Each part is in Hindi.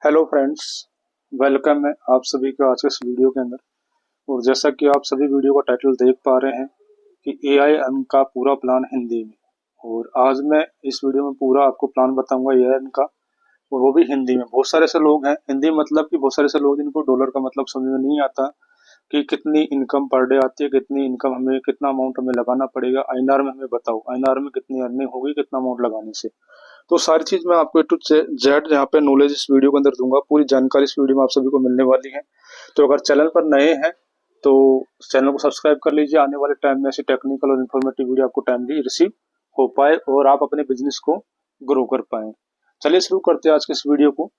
हेलो फ्रेंड्स, वेलकम है आप सभी का आज के इस वीडियो के अंदर। और जैसा कि आप सभी वीडियो का टाइटल देख पा रहे हैं कि एआई अर्न का पूरा प्लान हिंदी में। और आज मैं इस वीडियो में पूरा आपको प्लान बताऊंगा एआई अर्न का, और वो भी हिंदी में। बहुत सारे ऐसे लोग हैं, हिंदी मतलब कि बहुत सारे ऐसे लोग जिनको डॉलर का मतलब समझ में नहीं आता कि कितनी इनकम पर डे आती है, कितनी इनकम हमें, कितना अमाउंट हमें लगाना पड़ेगा। आईएनआर में हमें बताओ, आईएनआर में कितनी अर्निंग होगी, कितना अमाउंट लगाने से। तो सारी चीज मैं आपको ए टू जेड यहाँ पे नॉलेज इस वीडियो के अंदर दूंगा। पूरी जानकारी इस वीडियो में आप सभी को मिलने वाली है। तो अगर चैनल पर नए हैं तो चैनल को सब्सक्राइब कर लीजिए। आने वाले टाइम में ऐसी टेक्निकल और इन्फॉर्मेटिव वीडियो आपको टाइमली रिसीव हो पाए और आप अपने बिजनेस को ग्रो कर पाए। चलिए शुरू करते हैं आज के इस वीडियो को।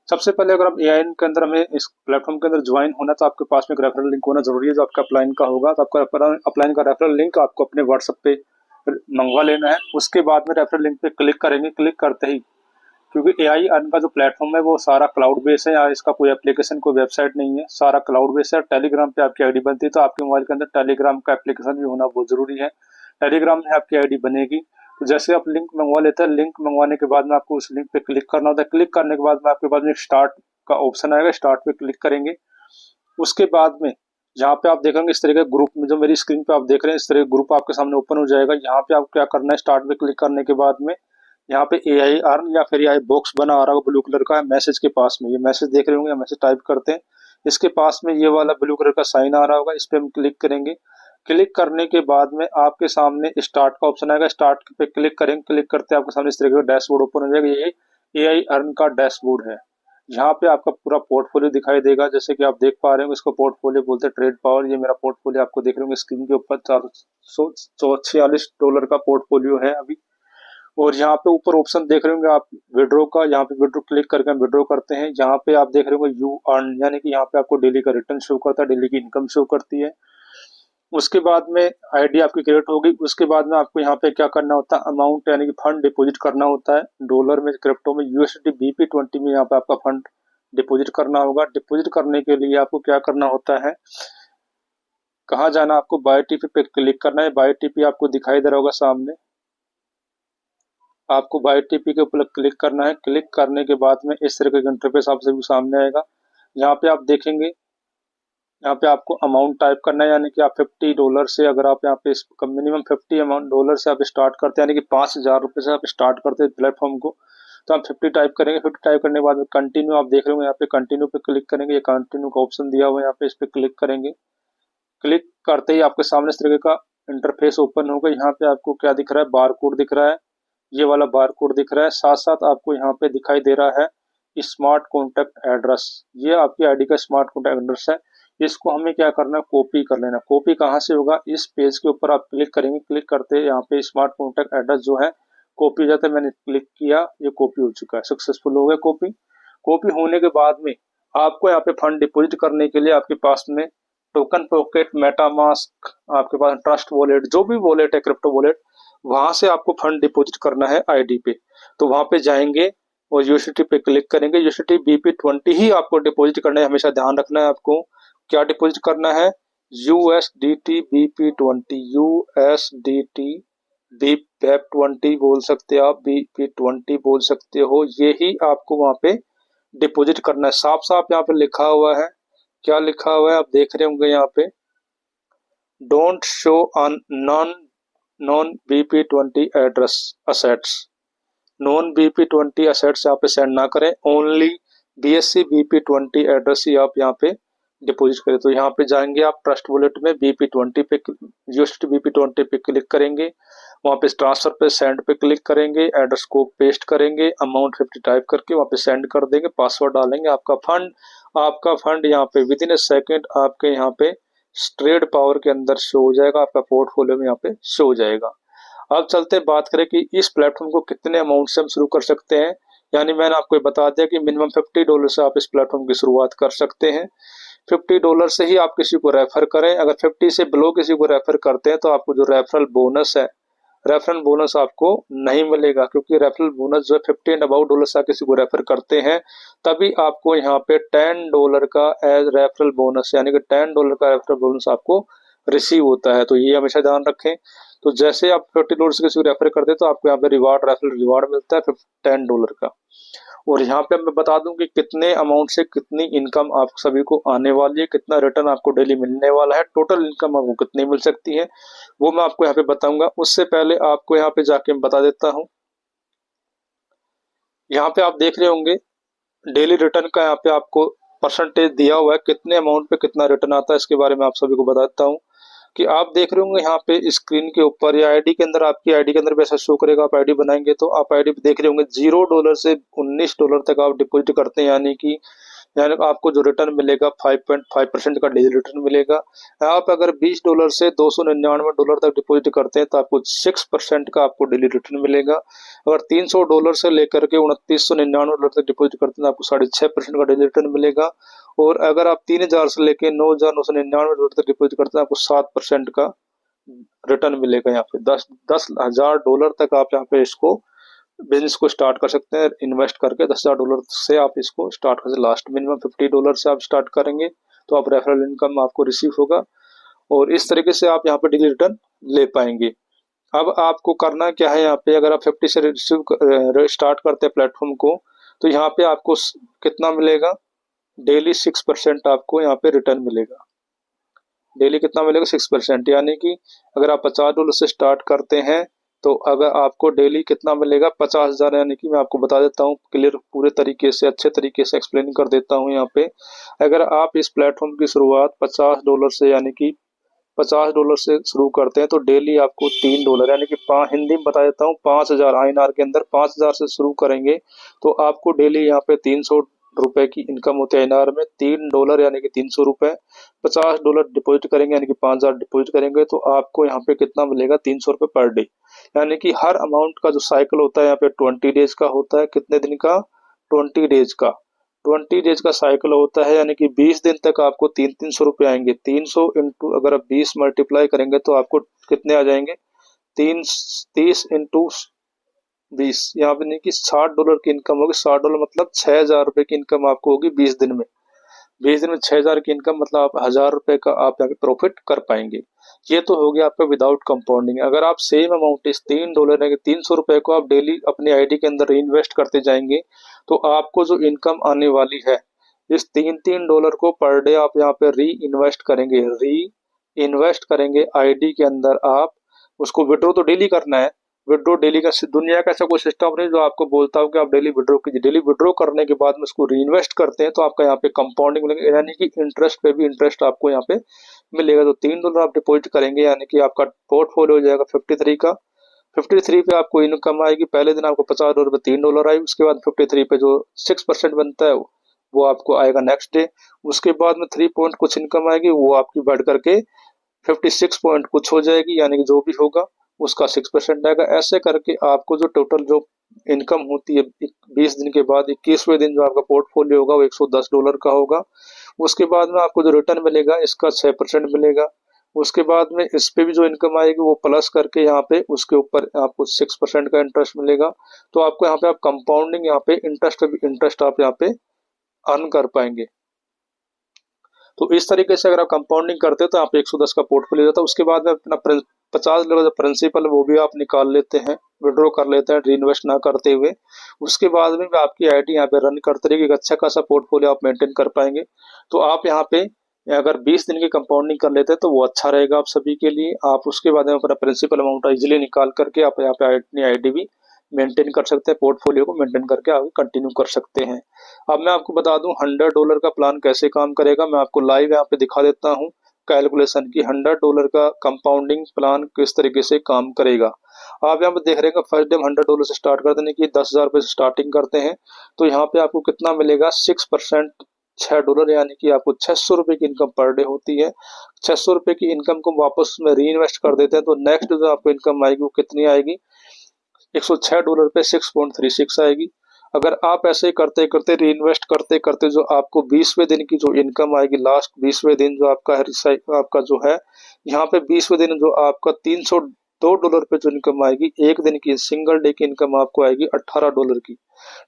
सबसे पहले अगर हम एआई के अंदर हमें इस प्लेटफॉर्म के अंदर ज्वाइन होना तो आपके पास में एक रेफरल लिंक होना जरूरी है जो आपका अपलाइन का होगा। तो आपका अपलाइन का रेफरल लिंक आपको अपने व्हाट्सएप पे मंगवा लेना है। उसके बाद में रेफरल लिंक पे क्लिक करेंगे। क्लिक करते ही, क्योंकि एआई अर्न का जो प्लेटफॉर्म है वो सारा क्लाउड बेस है, या इसका कोई एप्लीकेशन कोई वेबसाइट नहीं है, सारा क्लाउड बेस है। टेलीग्राम पे आपकी आईडी बनती है, तो आपके मोबाइल के अंदर टेलीग्राम का एप्लीकेशन भी होना बहुत जरूरी है। टेलीग्राम में आपकी आईडी बनेगी तो जैसे आप लिंक मंगवा लेते हैं, लिंक मंगवाने के बाद में आपको उस लिंक पे क्लिक करना होता है। क्लिक करने के बाद में आपके पास में स्टार्ट का ऑप्शन आएगा, स्टार्ट पे क्लिक करेंगे। उसके बाद में जहाँ पे आप देखेंगे इस तरह के ग्रुप में, जो मेरी स्क्रीन पे आप देख रहे हैं, इस तरह ग्रुप आपके सामने ओपन हो जाएगा। यहाँ पे आपको क्या करना है, स्टार्ट पे क्लिक करने के बाद में यहाँ पे एआई अर्न या फिर एआई बॉक्स बना आ रहा होगा ब्लू कलर का, मैसेज के पास में। ये मैसेज देख रहे होंगे, मैसेज टाइप करते हैं, इसके पास में ये वाला ब्लू कलर का साइन आ रहा होगा, इस पे हम क्लिक करेंगे। क्लिक करने के बाद में आपके सामने स्टार्ट का ऑप्शन आएगा, स्टार्ट पे क्लिक करेंगे। क्लिक करते आपके सामने इस तरह का डैशबोर्ड ओपन हो जाएगा। ये एआई अर्न का डैशबोर्ड है। यहाँ पे आपका पूरा पोर्टफोलियो दिखाई देगा, जैसे कि आप देख पा रहे हो। इसको पोर्टफोलियो बोलते हैं, ट्रेड पावर। ये मेरा पोर्टफोलियो आपको देख रहे होंगे स्क्रीन के ऊपर, $446 का पोर्टफोलियो है अभी। और यहाँ पे ऊपर ऑप्शन देख रहे होंगे आप विड्रॉ का, यहाँ पे विड्रॉ क्लिक करके हम विड्रॉ करते हैं। यहाँ पे आप देख रहे होंगे यू अर्न, यानी कि यहाँ पे आपको डेली का रिटर्न शो करता है, डेली की इनकम शो करती है। उसके बाद में आईडी आपकी क्रिएट होगी। उसके बाद में आपको यहाँ पे क्या करना होता है, अमाउंट यानी कि फंड डिपॉजिट करना होता है। डॉलर में, क्रिप्टो में, यूएसडी BP20 में यहाँ पे आपका फंड डिपॉजिट करना होगा। डिपॉजिट करने के लिए आपको क्या करना होता है, कहाँ जाना, आपको बाय टीपी पे क्लिक करना है। बाय टीपी आपको दिखाई दे रहा होगा सामने, आपको बाय टीपी के ऊपर क्लिक करना है। क्लिक करने के बाद में इस तरह का इंटरफेस आप सभी सामने आएगा। यहाँ पे आप देखेंगे, यहाँ पे आपको अमाउंट टाइप करना है, यानी कि आप $50 से, अगर आप यहाँ पे मिनिमम $50 से आप स्टार्ट करते हैं, यानी कि $5000 से आप स्टार्ट करते हैं प्लेटफॉर्म को, तो आप 50 टाइप करेंगे। 50 टाइप करने के बाद में कंटिन्यू आप देख रहे हो, यहाँ पे कंटिन्यू पे क्लिक करेंगे। ये कंटिन्यू का ऑप्शन दिया हुआ है, यहाँ पे इस पे क्लिक करेंगे। क्लिक करते ही आपके सामने इस तरह का इंटरफेस ओपन होगा। यहाँ पे आपको क्या दिख रहा है, बार कोड दिख रहा है, ये वाला बार कोड दिख रहा है। साथ साथ आपको यहाँ पे दिखाई दे रहा है स्मार्ट कॉन्टैक्ट एड्रेस। ये आपकी आईडी का स्मार्ट कॉन्टैक्ट एड्रेस है। इसको हमें क्या करना है, कॉपी कर लेना। कॉपी कहाँ से होगा, इस पेज के ऊपर आप क्लिक करेंगे। क्लिक करते यहाँ पे स्मार्ट कॉन्टैक्ट एड्रेस जो है कॉपी हो जाता है। मैंने क्लिक किया, ये कॉपी हो चुका है, सक्सेसफुल हो गया कॉपी। कॉपी होने के बाद में आपको यहाँ पे फंड डिपॉजिट करने के लिए आपके पास में टोकन पॉकेट, मेटामास्क, आपके पास ट्रस्ट वॉलेट, जो भी वॉलेट है, क्रिप्टो वॉलेट, वहां से आपको फंड डिपॉजिट करना है आईडी पे। तो वहां पे जाएंगे और यूएसडी पे क्लिक करेंगे। यूएसडी BP20 ही आपको डिपॉजिट करना है, हमेशा ध्यान रखना है। आपको क्या डिपॉजिट करना है, USDT BP20, USDT BP20 बोल सकते हो आप, BP20 बोल सकते हो। ये ही आपको वहां पे डिपॉजिट करना है। साफ साफ यहाँ पे लिखा हुआ है, क्या लिखा हुआ है आप देख रहे होंगे यहाँ पे, don't show on non BP20 address assets. Non BP20 assets यहाँ पे सेंड ना करें, ओनली BSC BP20 एड्रेस ही आप यहाँ पे डिपॉजिट करें। तो यहाँ पे जाएंगे आप ट्रस्ट वॉलेट में, BP20 पे, USD BP20 पे क्लिक करेंगे। वहाँ पे ट्रांसफर पे, सेंड पे क्लिक करेंगे, एड्रेस को पेस्ट करेंगे, अमाउंट 50 टाइप करके वहाँ पे सेंड कर देंगे, पासवर्ड डालेंगे। आपका फंड यहाँ पे विद इन ए सेकेंड आपके यहाँ पे ट्रेड पावर के अंदर शो हो जाएगा, आपका पोर्टफोलियो में यहाँ पे शो हो जाएगा। अब चलते बात करें कि इस प्लेटफॉर्म को कितने अमाउंट से हम शुरू कर सकते हैं। यानी मैंने आपको बता दिया कि मिनिमम $50 से आप इस प्लेटफॉर्म की शुरुआत कर सकते हैं। $50 से ही आप किसी को रेफर करें। अगर 50 से बिलो किसी को रेफर करते हैं तो आपको जो रेफरल बोनस है, रेफरल बोनस आपको नहीं मिलेगा, क्योंकि रेफरल बोनस जो है $50 एंड अबाउट डॉलर से किसी को रेफर करते हैं तभी आपको यहाँ पे $10 का एज रेफरल बोनस, यानी कि $10 का रेफरल बोनस आपको रिसीव होता है। तो ये हमेशा ध्यान रखें। तो जैसे आप $50 से किसी को रेफर करते हैं तो आपको यहाँ पे रेफरल रिवार्ड मिलता है $10 का। और यहाँ पे मैं बता दूं कि कितने अमाउंट से कितनी इनकम आप सभी को आने वाली है, कितना रिटर्न आपको डेली मिलने वाला है, टोटल इनकम आपको कितनी मिल सकती है, वो मैं आपको यहाँ पे बताऊंगा। उससे पहले आपको यहाँ पे जाके मैं बता देता हूँ। यहाँ पे आप देख रहे होंगे डेली रिटर्न का यहाँ पे आपको परसेंटेज दिया हुआ है, कितने अमाउंट पे कितना रिटर्न आता है, इसके बारे में आप सभी को बताता हूँ। कि आप देख रहे होंगे यहाँ पे स्क्रीन के ऊपर या आईडी के अंदर, आपकी आईडी के अंदर भी ऐसा शो करेगा। आप आईडी बनाएंगे तो आप आईडी पे देख रहे होंगे $0 से $19 तक आप डिपॉजिट करते हैं, यानी आपको जो रिटर्न मिलेगा 5.5% का डेली रिटर्न मिलेगा। आप अगर $20 से $299 तक डिपॉजिट करते हैं तो आपको 6% का आपको डेली रिटर्न मिलेगा। अगर $300 से लेकर के $2999 तक डिपॉजिट करते हैं तो आपको 6.5% का डेली रिटर्न मिलेगा। और अगर आप 3000 से लेकर $9,999 तक डिपॉजिट करते हैं आपको 7% का रिटर्न मिलेगा। यहाँ पे $10,000 तक आप यहाँ पे इसको बिजनेस को स्टार्ट कर सकते हैं इन्वेस्ट करके। $10,000 से आप इसको स्टार्ट कर सकते। लास्ट मिनिमम $50 से आप स्टार्ट करेंगे तो आप रेफरल इनकम आपको रिसीव होगा और इस तरीके से आप यहाँ पे डेली रिटर्न ले पाएंगे। अब आपको करना क्या है, यहाँ पे अगर आप 50 से रिसीव स्टार्ट करते हैं प्लेटफॉर्म को तो यहाँ पे आपको कितना मिलेगा, डेली 6% आपको यहाँ पे रिटर्न मिलेगा। डेली कितना मिलेगा, 6%। यानी कि अगर आप $50 से स्टार्ट करते हैं तो अगर आपको डेली कितना मिलेगा, 50,000। यानी कि मैं आपको बता देता हूँ क्लियर, पूरे तरीके से अच्छे तरीके से एक्सप्लेन कर देता हूँ। यहाँ पे अगर आप इस प्लेटफॉर्म की शुरुआत $50 से यानी कि $50 से शुरू करते हैं तो डेली आपको $3 यानी कि हिंदी में बता देता हूँ 5,000 INR के अंदर 5,000 से शुरू करेंगे तो आपको डेली यहाँ पे ₹300 की इनकम होती है INR में। $3 यानी कि ₹300। $50 डिपॉजिट करेंगे यानी कि 5,000 डिपॉजिट करेंगे तो आपको यहाँ पे कितना मिलेगा, ₹300 पर डे। यानी कि हर अमाउंट का जो साइकिल होता है यहाँ पे 20 डेज का होता है। कितने दिन का, 20 डेज का। 20 डेज का साइकिल होता है यानी कि 20 दिन तक आपको 300 आएंगे। 300 इंटू अगर आप 20 मल्टीप्लाई करेंगे तो आपको कितने आ जाएंगे, 30 इंटू 20, यहाँ पे नहीं कि $60 की इनकम होगी। $60 मतलब ₹6,000 की इनकम आपको होगी 20 दिन में। 20 दिन में 6,000 की इनकम मतलब आप ₹1,000 का आप यहाँ पे प्रॉफिट कर पाएंगे। ये तो हो गया आपका विदाउट कंपाउंडिंग। अगर आप सेम अमाउंट इस $3 यानी ₹300 को आप डेली अपनी आईडी के अंदर इन्वेस्ट करते जाएंगे तो आपको जो इनकम आने वाली है, इस $3 को पर डे आप यहाँ पे री इन्वेस्ट करेंगे आईडी के अंदर। आप उसको विड्रॉ तो डेली करना है। विड्रॉ डेली का दुनिया का ऐसा कोई सिस्टम नहीं जो आपको बोलता हो कि आप डेली विड्रॉ कीजिए। डेली विड्रॉ करने के बाद में उसको री इन्वेस्ट करते हैं तो आपका यहाँ पे कंपाउंडिंग मिलेगा, यानी कि इंटरेस्ट पे भी इंटरेस्ट आपको यहाँ पे मिलेगा। तो $3 आप डिपॉजिट करेंगे यानी कि आपका पोर्टफोलियो हो जाएगा 53 का। 53 पे आपको इनकम आएगी। पहले दिन आपको $50 पे $3 आई, उसके बाद 53 पे जो 6% बनता है वो आपको आएगा नेक्स्ट डे। उसके बाद में 3 पॉइंट कुछ इनकम आएगी, वो आपकी बढ़ करके 56 पॉइंट कुछ हो जाएगी, यानी कि जो भी होगा उसका 6% आएगा। ऐसे करके आपको जो टोटल जो इनकम होती है 20 दिन के बाद 21वें दिन जो आपका पोर्टफोलियो होगा वो $110 का होगा। उसके बाद में आपको जो रिटर्न मिलेगा इसका 6% मिलेगा। उसके बाद में इस पे भी जो इनकम आएगी वो प्लस करके यहाँ पे उसके ऊपर आपको 6% का इंटरेस्ट मिलेगा। तो आपको यहाँ पे आप कंपाउंडिंग यहाँ पे इंटरेस्ट आप यहाँ पे अर्न कर पाएंगे। तो इस तरीके से अगर आप कंपाउंडिंग करते हैं तो आप 110 का पोर्टफोलियो जाता है। उसके बाद में अपना $50 जो प्रिंसिपल वो भी आप निकाल लेते हैं, विड्रॉ कर लेते हैं री इन्वेस्ट ना करते हुए। उसके बाद में भी आपकी आईडी यहाँ पे रन करते रहेगी, एक अच्छा खासा पोर्टफोलियो आप मेंटेन कर पाएंगे। तो आप यहाँ पे अगर 20 दिन की कंपाउंडिंग कर लेते हैं तो वो अच्छा रहेगा आप सभी के लिए। आप उसके बाद में अपना प्रिंसिपल अमाउंट इजिली निकाल करके आप यहाँ पे अपनी आईडी भी मेंटेन कर सकते हैं, पोर्टफोलियो को मेंटेन करके आगे कंटिन्यू कर सकते हैं। अब मैं आपको बता दूं $100 का प्लान कैसे काम करेगा। मैं आपको लाइव यहाँ पे दिखा देता हूँ कैलकुलेशन की $100 का कंपाउंडिंग प्लान किस तरीके से काम करेगा। आप यहाँ पे देख रहे हैं फर्स्ट डे हम $100 से स्टार्ट करते हैं कि $10,000 से स्टार्टिंग करते हैं तो यहाँ पे आपको कितना मिलेगा, 6% $6 यानी कि आपको ₹600 की इनकम पर डे होती है। ₹600 की इनकम को वापस में री इन्वेस्ट कर देते हैं तो नेक्स्ट जो आपको इनकम आएगी वो कितनी आएगी, $106 पे 6.36 आएगी। अगर आप ऐसे करते करते री इन्वेस्ट करते करते जो आपको 20वें दिन की जो इनकम आएगी, लास्ट 20वें दिन जो आपका जो है यहाँ पे 20वें दिन जो आपका $2 पे जो इनकम आएगी, एक दिन की सिंगल डे की इनकम आपको आएगी $18 की।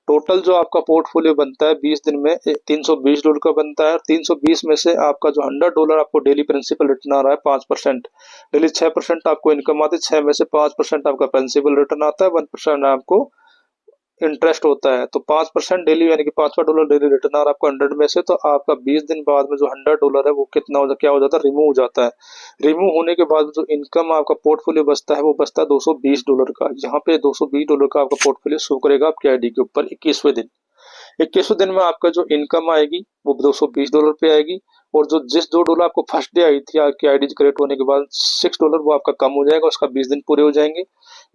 टोटल जो आपका पोर्टफोलियो बनता है 20 दिन में $320 का बनता है। 320 में से आपका जो $100 आपको डेली प्रिंसिपल रिटर्न आ रहा है 5%, डेली 6% आपको इनकम आती है, 6 में से 5% आपका प्रिंसिपल रिटर्न आता है, 1% आपको इंटरेस्ट होता है। तो 5% डेली यानी कि $5 डेली रिटर्न आ रहा है आपको 100 में से, तो आपका 20 दिन बाद में जो $100 है वो कितना हो जाता, क्या हो जाता है, रिमूव हो जाता है। रिमूव होने के बाद जो इनकम आपका पोर्टफोलियो बचता है वो बचता है $220 का। यहाँ पे $220 का आपका पोर्टफोलियो शो करेगा आपके आईडी के ऊपर 21वें दिन। 21वें दिन में आपका जो इनकम आएगी वो $220 पे आएगी, और जो जिस $2 आपको फर्स्ट डे आई थी आपकी आईडी क्रिएट होने के बाद $6 वो आपका कम हो जाएगा, उसका 20 दिन पूरे हो जाएंगे।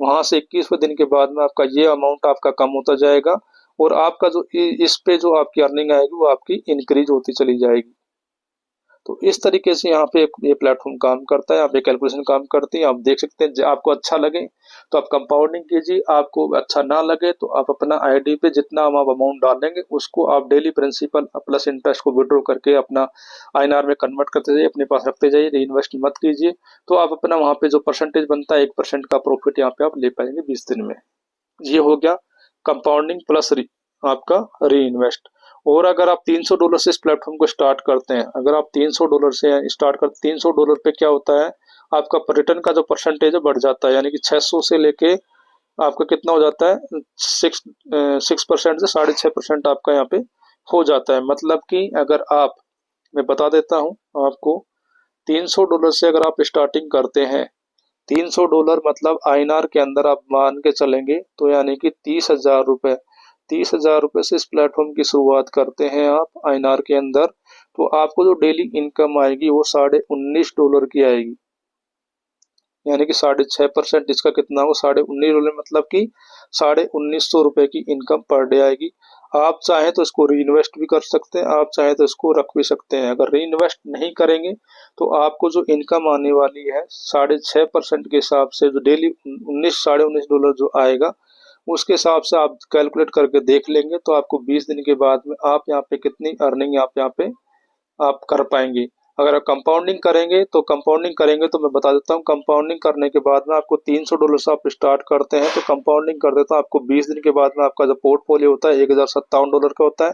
वहां से 21वें दिन के बाद में आपका ये अमाउंट आपका कम होता जाएगा, और आपका जो इस पे जो आपकी अर्निंग आएगी वो आपकी इंक्रीज होती चली जाएगी। तो इस तरीके से यहाँ पे ये प्लेटफॉर्म काम करता है, यहाँ पे कैलकुलेशन काम करती है। आप देख सकते हैं, आपको अच्छा लगे तो आप कंपाउंडिंग कीजिए, आपको अच्छा ना लगे तो आप अपना आईडी पे जितना आप अमाउंट डालेंगे उसको आप डेली प्रिंसिपल प्लस इंटरेस्ट को विड्रॉ करके अपना आईएनआर में कन्वर्ट करते जाइए, अपने पास रखते जाइए, री इन्वेस्ट मत कीजिए। तो आप अपना वहाँ पे जो परसेंटेज बनता है 1% का प्रॉफिट यहाँ पे आप ले पाएंगे 20 दिन में। ये हो गया कंपाउंडिंग प्लस आपका री इन्वेस्ट। और अगर आप $300 से इस प्लेटफॉर्म को स्टार्ट करते हैं, अगर आप $300 से स्टार्ट करते, $300 पे क्या होता है, आपका रिटर्न का जो परसेंटेज है बढ़ जाता है, यानी कि 600 से लेके आपका कितना हो जाता है, 6% से 6.5% आपका यहाँ पे हो जाता है। मतलब कि अगर आप, मैं बता देता हूँ आपको, $300 से अगर आप स्टार्टिंग करते हैं, $300 मतलब आईएनआर के अंदर आप मान के चलेंगे तो यानी कि 30,000 रुपए, 30,000 रुपए से इस प्लेटफॉर्म की शुरुआत करते हैं आप आईएनआर के अंदर, तो आपको जो डेली इनकम आएगी वो $19.5 की आएगी, यानी कि 6.5%, इसका कितना हो, $19.5, मतलब कि $1950 की इनकम पर डे आएगी। आप चाहें तो इसको री इन्वेस्ट भी कर सकते हैं, आप चाहें तो इसको रख भी सकते हैं। अगर री इन्वेस्ट नहीं करेंगे तो आपको जो इनकम आने वाली है 6.5% के हिसाब से, जो डेली $19 जो आएगा उसके हिसाब से आप कैलकुलेट करके देख लेंगे, तो आपको 20 दिन के बाद में आप यहाँ पे कितनी अर्निंग आप यहाँ पे आप कर पाएंगे। अगर आप कंपाउंडिंग करेंगे तो मैं बता देता हूँ, कंपाउंडिंग करने के बाद में आपको $300 से आप स्टार्ट करते हैं, तो कंपाउंडिंग कर देता हूँ आपको 20 दिन के बाद में आपका जो पोर्टफोलियो होता है $1,057 का होता है।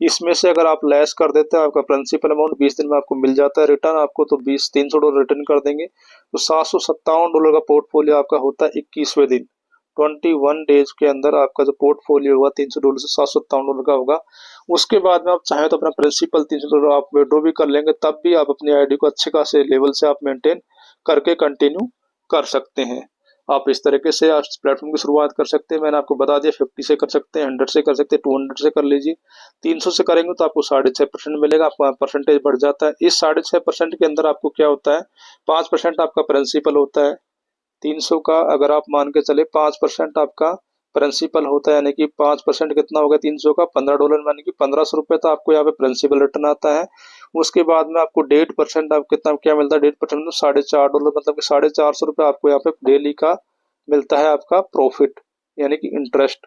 इसमें से अगर आप लेस कर देते हैं आपका प्रिंसिपल अमाउंट 20 दिन में आपको मिल जाता है रिटर्न आपको, तो $300 रिटर्न कर देंगे, तो $757 का पोर्टफोलियो आपका होता है 21वें दिन। 21 डेज के अंदर आपका जो पोर्टफोलियो होगा $300 से $757 का होगा। उसके बाद में आप चाहें तो अपना प्रिंसिपल $300 आप विड्रॉ भी कर लेंगे, तब भी आप अपनी आईडी को अच्छे खासे लेवल से आप मेंटेन करके कंटिन्यू कर सकते हैं। आप इस तरीके से आप प्लेटफॉर्म की शुरुआत कर सकते हैं। मैंने आपको बता दिया 50 से कर सकते हैं, 100 से कर सकते हैं, 200 से कर लीजिए। 300 से करेंगे तो आपको 6.5% मिलेगा, आपका परसेंटेज बढ़ जाता है। इस 6.5% के अंदर आपको क्या होता है, 5% आपका प्रिंसिपल होता है। 300 का अगर आप मान के चले 5% आपका प्रिंसिपल होता है, यानी कि 5% कितना होगा 300 का, $15, यानी कि ₹1,500 तो आपको यहाँ पे प्रिंसिपल रिटर्न आता है। उसके बाद में आपको 1.5% आप कितना क्या मिलता है, 1.5% में $4.5, मतलब कि ₹450 आपको यहाँ पे डेली का मिलता है आपका प्रॉफिट, यानी कि इंटरेस्ट।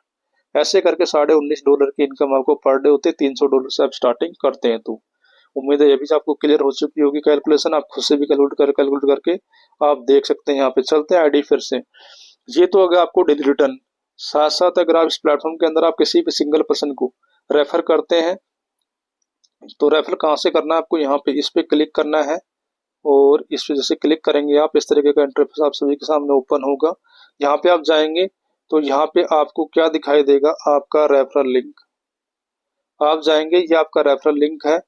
ऐसे करके $19.5 की इनकम आपको पर डे होती है, $300 से आप स्टार्टिंग करते हैं। तो उम्मीद है ये भी आपको क्लियर हो चुकी होगी कैलकुलेशन, आप खुद से भी कैलकुलेट करके आप देख सकते हैं। यहाँ पे चलते हैं आईडी फिर से। ये तो अगर आपको डेली रिटर्न, साथ साथ अगर आप इस प्लेटफॉर्म के अंदर आप किसी भी सिंगल पर्सन को रेफर करते हैं, तो रेफर कहाँ से करना है, आपको यहाँ पे इस पे क्लिक करना है, और इस पे जैसे क्लिक करेंगे आप, इस तरीके का इंटरफेस आप सभी के सामने ओपन होगा। यहाँ पे आप जाएंगे तो यहाँ पे आपको क्या दिखाई देगा, आपका रेफरल लिंक। आप जाएंगे, ये आपका रेफरल लिंक है,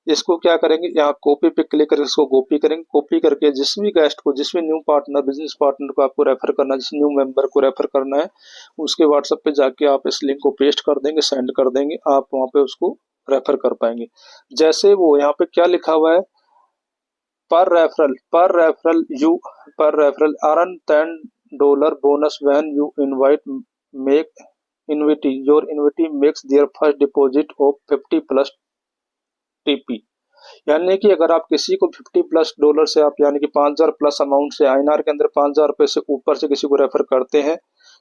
इसको क्या करेंगे, यहाँ कॉपी पे क्लिक करके इसको कॉपी करेंगे। कॉपी करके जिस भी गेस्ट को, जिस भी न्यू पार्टनर, बिजनेस पार्टनर को आपको रेफर करना है, जिस न्यू मेंबर को रेफर करना है, उसके व्हाट्सएप पे जाके आप इस लिंक को पेस्ट कर देंगे, सेंड कर देंगे, आप वहाँ पे उसको रेफर कर पाएंगे। जैसे वो यहाँ पे क्या लिखा हुआ है, पर referral earn $10 bonus when you make your invitee makes their first deposit of 50 plus TP. यानी कि अगर आप किसी को $50+ से आप, यानी कि 5,000 प्लस अमाउंट से आईएनआर के अंदर ₹5,000 से ऊपर से किसी को रेफर करते हैं,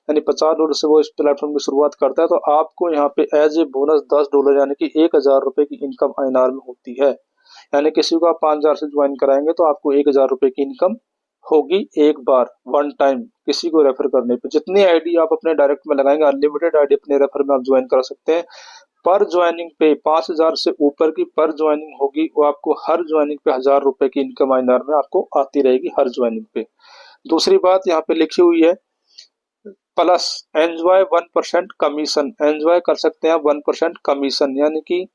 यानी $50 से वो इस प्लेटफॉर्म की शुरुआत करता है, तो आपको यहाँ पे एज ए बोनस $10 यानी कि ₹1,000 की इनकम आईएनआर में होती है। यानी किसी को आप 5,000 से ज्वाइन कराएंगे तो आपको ₹1,000 की इनकम होगी एक बार, वन टाइम, किसी को रेफर करने पे। जितनी आईडी आप अपने डायरेक्ट में लगाएंगे, अनलिमिटेड आईडी अपने रेफर में आप ज्वाइन कर सकते हैं। पर ज्वाइनिंग पे 5,000 से ऊपर की पर ज्वाइनिंग होगी, वो आपको हर ज्वाइनिंग पे 1,000 रुपए की इनकम महीने में आपको आती रहेगी हर ज्वाइनिंग पे। दूसरी बात यहाँ पे लिखी हुई है प्लस एंजॉय 1% कमीशन, एंजॉय कर सकते हैं 1% कमीशन, यानी कि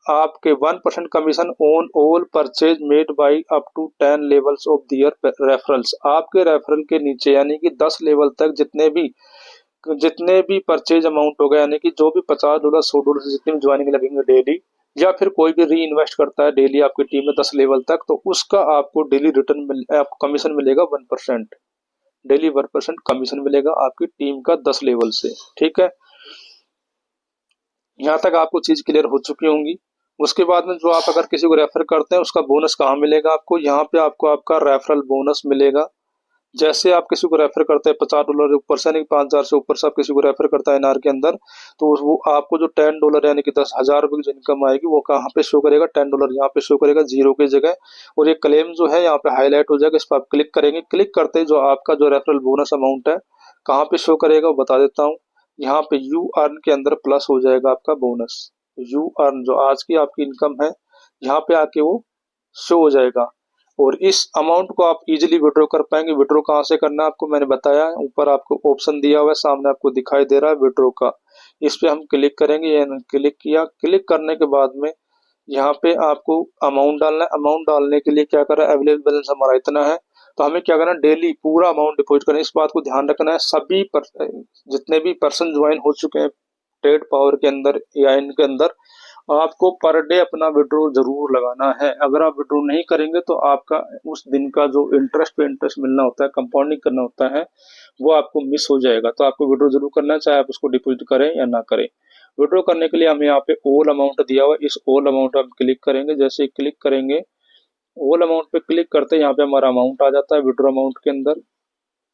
आपके 1% commission on all purchase made by up to 10 levels of their referrals. आपके रेफरल के नीचे यानी कि 10 लेवल तक जितने भी परचेज अमाउंट हो गए, यानी कि जो भी $50 $100 से जितनी भी ज्वाइनिंग लगेंगे डेली, या फिर कोई भी री इन्वेस्ट करता है डेली आपकी टीम में 10 लेवल तक, तो उसका आपको डेली रिटर्न आपको कमीशन मिलेगा 1%। डेली 1% कमीशन मिलेगा आपकी टीम का 10 लेवल से। ठीक है, यहाँ तक आपको चीज क्लियर हो चुकी होंगी। उसके बाद में जो आप अगर किसी को रेफर करते हैं, उसका बोनस कहाँ मिलेगा आपको, यहाँ पे आपको आपका रेफरल बोनस मिलेगा। जैसे आप किसी को रेफर करते हैं $50 के ऊपर से, यानी 5,000 से ऊपर से आप किसी को रेफर करता है एनआर के अंदर, तो वो आपको जो $10 यानी कि 10,000 रुपए की जो इनकम आएगी वो कहाँ पे शो करेगा, $10 यहाँ पे शो करेगा जीरो की जगह। और ये क्लेम जो है यहाँ पे हाईलाइट हो जाएगा, इस पर आप क्लिक करेंगे। क्लिक करते ही जो आपका जो रेफरल बोनस अमाउंट है कहाँ पे शो करेगा वो बता देता हूँ। यहाँ पे यू अर्न के अंदर प्लस हो जाएगा आपका बोनस। यू अर्न जो आज की आपकी इनकम है यहाँ पे आके वो शो हो जाएगा, और इस अमाउंट को आप इजीली विड्रॉ कर पाएंगे। विड्रॉ कहाँ से करना है आपको मैंने बताया है, ऊपर आपको ऑप्शन दिया हुआ है, सामने आपको दिखाई दे रहा है विड्रॉ का। इस पे हम क्लिक करेंगे, ये क्लिक किया। क्लिक करने के बाद में यहाँ पे आपको अमाउंट डालना है। अमाउंट डालने के लिए क्या करना है, अवेलेबल बैलेंस हमारा इतना है, तो हमें क्या करना है, डेली पूरा अमाउंट डिपॉजिट करना है। इस बात को ध्यान रखना है, जितने भी पर्सन ज्वाइन हो चुके हैं ट्रेड पावर के अंदर या इनके अंदर, आपको पर डे अपना विड्रॉ जरूर लगाना है। अगर आप विड्रॉ नहीं करेंगे तो आपका उस दिन का जो इंटरेस्ट पे इंटरेस्ट मिलना होता है, कंपाउंडिंग करना होता है, वो आपको मिस हो जाएगा। तो आपको विड्रॉ जरूर करना है, चाहे आप उसको डिपॉजिट करें या ना करें। विड्रॉ करने के लिए हमें यहाँ पे ऑल अमाउंट दिया हुआ है, इस ऑल अमाउंट हम क्लिक करेंगे। जैसे क्लिक करेंगे, ऑल अमाउंट पे क्लिक करते हैं, यहाँ पे हमारा अमाउंट आ जाता है विड्रॉ अमाउंट के अंदर,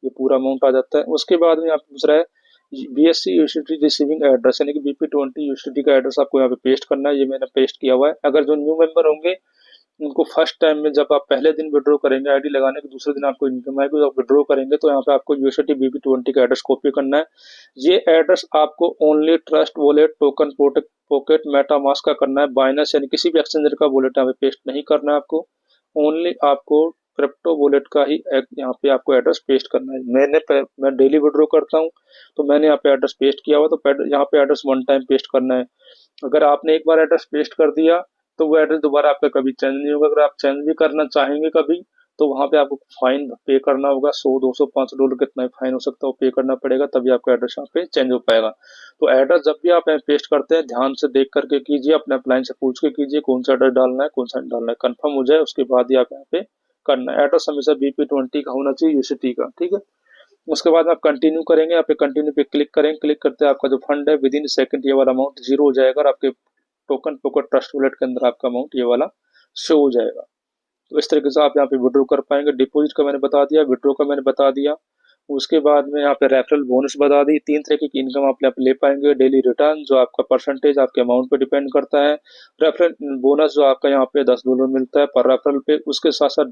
ये पूरा अमाउंट आ जाता है। उसके बाद में आप पूछ रहा है बीएससी यूनिवर्सिटी रिसीविंग एड्रेस, यानी कि BP20 यूनिवर्सिटी का एड्रेस आपको यहाँ पे पेस्ट करना है। ये मैंने पेस्ट किया हुआ है। अगर जो न्यू मेंबर होंगे उनको फर्स्ट टाइम में जब आप पहले दिन विड्रॉ करेंगे, आईडी लगाने के दूसरे दिन आपको इनकम आएगी, जब विड्रॉ करेंगे तो यहाँ पे आपको यूनिवर्सिटी BP20 का एड्रेस कॉपी करना है। ये एड्रेस आपको only trust wallet, token pocket, MetaMask का करना है। बाइनेंस यानी किसी भी एक्सचेंजर का वॉलेट यहाँ पे पेस्ट नहीं करना है आपको, ओनली आपको क्रिप्टो वॉलेट का ही यहाँ पे आपको एड्रेस पेस्ट करना है। मैं डेली विड्रॉ करता हूँ तो मैंने यहाँ पे एड्रेस पेस्ट किया हुआ, तो यहाँ पे एड्रेस वन टाइम पेस्ट करना है। अगर आपने एक बार एड्रेस पेस्ट कर दिया तो वो एड्रेस दोबारा आपका कभी चेंज नहीं होगा। अगर आप चेंज भी करना चाहेंगे कभी, तो वहां पे आपको फाइन पे करना होगा, 100 200 $500 कितना फाइन हो सकता है वो पे करना पड़ेगा, तभी आपका एड्रेस यहाँ पे चेंज हो पाएगा। तो एड्रेस जब भी आप पेस्ट करते हैं ध्यान से देख करके कीजिए, अपने अपलाइन से पूछ के कीजिए कौन सा एड्रेस डालना है, कौन सा नहीं डालना है, कंफर्म हो जाए उसके बाद ही आप यहाँ पे करना है। एड्रेस हमेशा BP20 का होना चाहिए, यूनिवर्सिटी का। ठीक है, उसके बाद आप कंटिन्यू करेंगे, यहाँ पे कंटिन्यू पे क्लिक करेंगे। क्लिक करते हैं आपका जो फंड है विद इन सेकंड ये वाला अमाउंट जीरो हो जाएगा, और आपके टोकन पॉकेट ट्रस्ट वॉलेट के अंदर आपका अमाउंट ये वाला शो हो जाएगा। तो इस तरीके से आप यहाँ पे विड्रॉ कर पाएंगे। डिपॉजिट का मैंने बता दिया, विड्रॉ का मैंने बता दिया। उसके बाद में यहाँ पे रेफरल बोनस बता दी। 3 तरीके की इनकम आप यहाँ पे ले पाएंगे। डेली रिटर्न जो आपका परसेंटेज आपके अमाउंट पे डिपेंड करता है। रेफरल बोनस जो आपका यहाँ पे $10 मिलता है पर रेफरल पे। उसके साथ साथ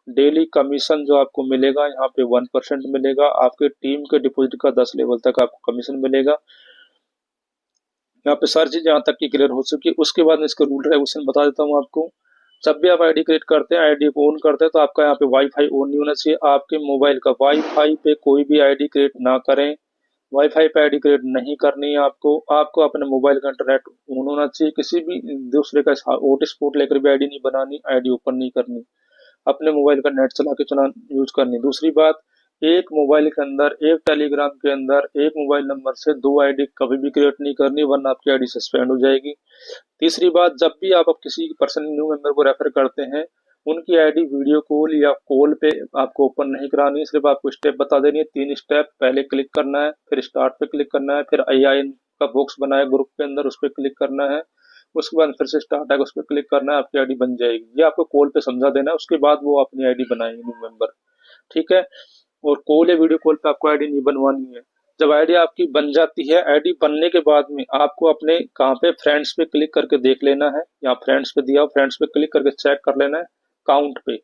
डेली कमीशन जो आपको मिलेगा यहाँ पे 1% मिलेगा। आपके टीम के डिपॉजिट का 10 लेवल तक आपको कमीशन मिलेगा। यहाँ पे सारी चीज यहाँ तक की क्लियर हो चुकी है। उसके बाद में इसका रूल रेगुलेशन बता देता हूँ आपको। जब भी आप आईडी क्रिएट करते हैं, आईडी को ऑन करते हैं, तो आपका यहाँ पे वाईफाई ऑन नहीं होना चाहिए। आपके मोबाइल का वाईफाई पे कोई भी आईडी क्रिएट ना करें। वाईफाई पे आईडी क्रिएट नहीं करनी है आपको। आपको अपने मोबाइल का इंटरनेट ऑन होना चाहिए। किसी भी दूसरे का हॉटस्पॉट लेकर भी आईडी नहीं बनानी, आईडी ओपन नहीं करनी। अपने मोबाइल का नेट चला के चला यूज करनी। दूसरी बात, एक मोबाइल के अंदर, एक टेलीग्राम के अंदर एक मोबाइल नंबर से 2 आईडी कभी भी क्रिएट नहीं करनी, वरना आपकी आईडी सस्पेंड हो जाएगी। तीसरी बात, जब भी आप किसी पर्सन न्यू मेंबर को रेफर करते हैं, उनकी आईडी वीडियो कॉल या कॉल पे आपको ओपन नहीं करानी है। सिर्फ आपको स्टेप बता देनी है, 3 स्टेप। पहले क्लिक करना है, फिर स्टार्ट पे क्लिक करना है, फिर IIN का बॉक्स बनाया ग्रुप के अंदर, उस पर क्लिक करना है। उसके बाद फिर से स्टार्ट है, उस पर क्लिक करना है, आपकी आईडी बन जाएगी। ये आपको कॉल पे समझा देना है, उसके बाद वो अपनी आईडी बनाएंगे न्यू मेंबर। ठीक है, और कॉल या वीडियो कॉल पे आपको आईडी नहीं बनवानी है। जब आईडी आपकी बन जाती है, आईडी बनने के बाद में आपको अपने कहाँ पे फ्रेंड्स पे क्लिक करके देख लेना है। यहाँ फ्रेंड्स पे दिया, फ्रेंड्स पे क्लिक करके चेक कर लेना है काउंट पे।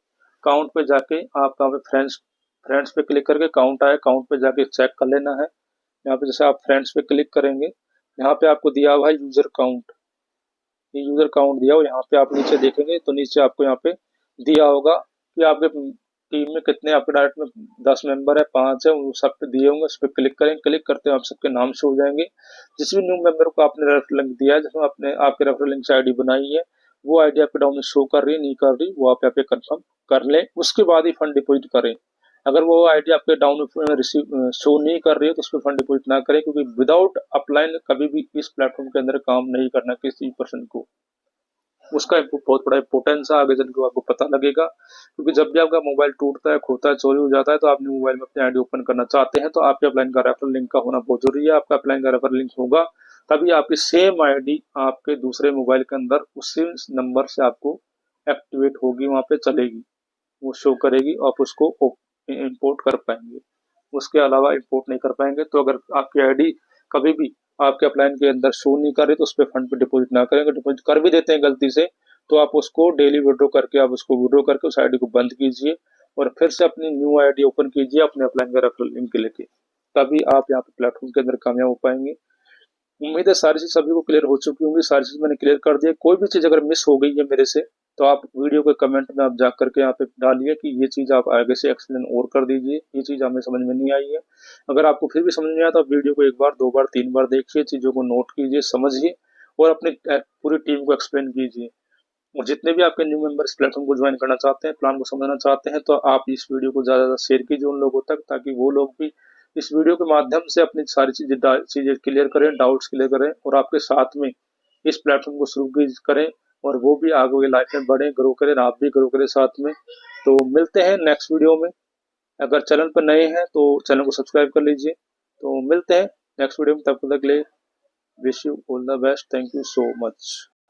काउंट पे जाके आप यहाँ पे फ्रेंड्स पे क्लिक करके काउंट आए, काउंट पे जाके चेक कर लेना है। यहाँ पे जैसे आप फ्रेंड्स पे क्लिक करेंगे, यहाँ पे आपको दिया हुआ है यूजर काउंट, ये यूजर काउंट दिया हो। यहाँ पे आप नीचे देखेंगे तो नीचे आपको यहाँ पे दिया होगा कि आपके टीम में कितने, आपके डायरेक्ट में 10 मेंबर है, 5 है, वो सब पे दिए होंगे। उस पर क्लिक करेंगे, क्लिक करते हुए आप सबके नाम शो हो जाएंगे। जिस भी न्यू मेंबर को आपने रेफरल लिंक दिया है, जिसमें आपने आपके रेफरल लिंक से आईडी बनाई है, वो आईडी आपके डाउन में शो कर रही है नहीं कर रही, वो आप यहाँ पे कंफर्म कर लें, उसके बाद ही फंड डिपोजिट करें। अगर वो आईडी आपके डाउन में रिसीव शो नहीं कर रही है तो उस पर फंड डिपोजिट ना करें, क्योंकि विदाउट अपलाइन कभी भी इस प्लेटफॉर्म के अंदर काम नहीं करना किसी पर्सन को। उसका बहुत बड़ा इंपॉर्टेंस है, आगे चल के आपको पता लगेगा। क्योंकि जब भी आपका मोबाइल टूटता है, खोता है, चोरी हो जाता है, तो आपने मोबाइल में अपनी आईडी ओपन करना चाहते हैं, तो आपके अपलाइन का रेफरल लिंक का होना बहुत जरूरी है। आपका अपलाइन का रेफरल लिंक होगा तभी आपकी सेम आईडी आपके दूसरे मोबाइल के अंदर उसी नंबर से आपको एक्टिवेट होगी, वहां पे चलेगी, वो शो करेगी, आप उसको इंपोर्ट कर पाएंगे। उसके अलावा इंपोर्ट नहीं कर पाएंगे। तो अगर आपकी आईडी कभी भी आपके अपलाइन के अंदर शो नहीं कर रही तो उस पर फंड पे डिपॉजिट ना करेंगे। डिपॉजिट कर भी देते हैं गलती से, तो आप उसको डेली विड्रॉ करके आप उसको विड्रॉ करके उस आईडी को बंद कीजिए और फिर से अपनी न्यू आईडी ओपन कीजिए अपने अपलाइन का रेफरल लिंक लेके, तभी आप यहाँ पे प्लेटफॉर्म के अंदर कामयाब हो पाएंगे। उम्मीद है सारी चीज सभी को क्लियर हो चुकी होंगी, सारी चीज मैंने क्लियर कर दिया। कोई भी चीज अगर मिस हो गई है मेरे से तो आप वीडियो के कमेंट में आप जा करके यहाँ पे डालिए कि ये चीज आप आगे से एक्सप्लेन और कर दीजिए, ये चीज हमें समझ में नहीं आई है। अगर आपको फिर भी समझ नहीं आया तो आप वीडियो को एक बार, दो बार, तीन बार देखिए, चीजों को नोट कीजिए, समझिए और अपनी पूरी टीम को एक्सप्लेन कीजिए। और जितने भी आपके न्यू मेंबर इस प्लेटफॉर्म को ज्वाइन करना चाहते हैं, प्लान को समझना चाहते हैं, तो आप इस वीडियो को ज्यादा से ज्यादा शेयर कीजिए उन लोगों तक, ताकि वो लोग भी इस वीडियो के माध्यम से अपनी सारी चीजें क्लियर करें, डाउट्स क्लियर करें और आपके साथ में इस प्लेटफॉर्म को शुरू करें और वो भी आगे लाइफ में बढ़े, ग्रो करें, आप भी ग्रो करें साथ में। तो मिलते हैं नेक्स्ट वीडियो में। अगर चैनल पर नए हैं तो चैनल को सब्सक्राइब कर लीजिए। तो मिलते हैं नेक्स्ट वीडियो में, तब तक के लिए wish you all the best. Thank you so much.